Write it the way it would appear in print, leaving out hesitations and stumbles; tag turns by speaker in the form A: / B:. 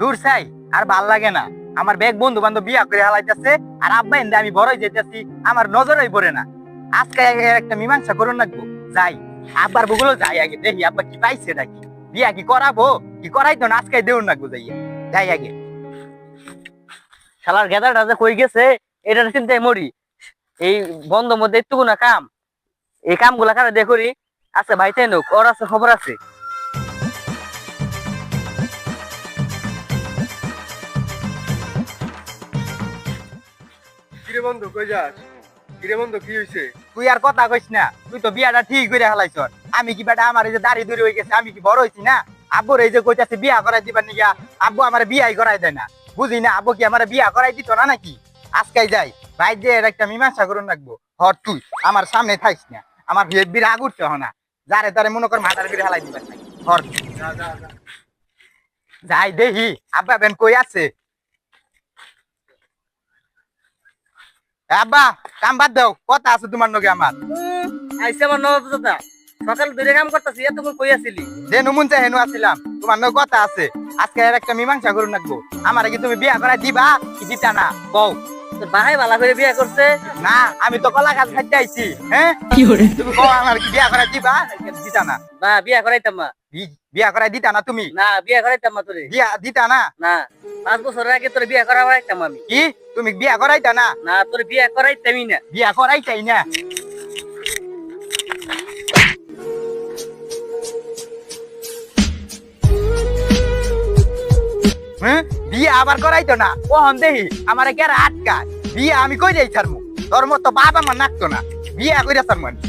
A: দূর চাই আর ভাল লাগে না। আমার বেগ বন্ধু বান্ধব বিয়া করে হালাইতেছে আর আব্বা এনে আমি বড়ই যেতেছি, আমার নজরেই পড়ে না। আজকে একটা মীমাংসা করুন লাগবো। যাই আব্বার বগুলো যাই আগে দেখি আব্বা কি পাইছে নাকি, বিয়া কি করাবো কি করাইতো না, আজকে দেউন লাগবো যাইয়া। যাই আগে।
B: শালার গেদাটা যে কই গেছে এটার চিন্তায় মরি। এই বন্ধ মধ্যে একটু না কাম, এই কাম গুলা কারে দিয়ে করি। আচ্ছা ভাই তাই নোক, ওর আছে খবর আছে।
C: কিরে বন্ধু কই যাস? কিরে বন্ধু কি হইছে?
A: তুই আর কথা কইস না, তুই তো বিয়াটা ঠিক করে হালাইছ। আমি কি বেটা আমার এই যে দাড়ি দূরে হয়ে গেছে, আমি কি বড় হইছি না? আব্বুর এই যে কইতাছে বিয়া করাই দিবার নিগা, আব্বু আমার বিয়াই করাই দেয় না। বুঝি না আব্বু কি আমার বিয়া করাই দিত না নাকি? আজকাই যাই ভাই যে এর একটা মীমাংসা করুন লাগবো। হর তুই আমার সামনে থাইস না, আমার বিয়ে রাগ উঠতে হয় না। যারে তারে মনে কর মাথার বিড়ে হালাই দিবার নাই। হর
C: যা যা যা।
A: যাই দেখি আব্বা বেন কই আছে। আব্বা কাম বাদ দাও, কথা আছে তোমার নগে আমার।
B: আইসে আমার নবাব দাদা, সকাল ধরে কাম করতেছি, এতক্ষণ কই আছিলি?
A: যে নুমুন চাই হেনু আসিলাম, তোমার নগে কথা আছে। আজকে এর একটা মীমাংসা করুন লাগবো। আমার কি তুমি বিয়া করাই দিবা কি দিতা না কও?
B: তোর ভাই ভালো করে বিয়ে করছে
A: না আমি তো কলা গাছ খাইতে আইছি। হ্যাঁ তুমি কও আমার কি বিয়া করাই দিবা নাকি দিতা না?
B: না, বিয়ে করাইতাম না।
A: বিয়া করাই দিতা না তুমি?
B: না, বিয়ে করাইতাম না তোরে।
A: বিয়া দিতা না?
B: না, 5 বছর আগে তোর বিয়ে করাইতাম আমি।
A: কি তুমি বিয়া করাইতা না?
B: না, তোর বিয়ে করাইতামই না।
A: বিয়া করাইতাই না? হ্যাঁ বিয়ে আবার করাইতো না? কখন দেখি আমার কেরা আটকা বিয়ে আমি কই যাই ছাড়মু। তোর মতো বাবা আমার নাকতো না, বিয়ে কইরা ছাড়মু আমি।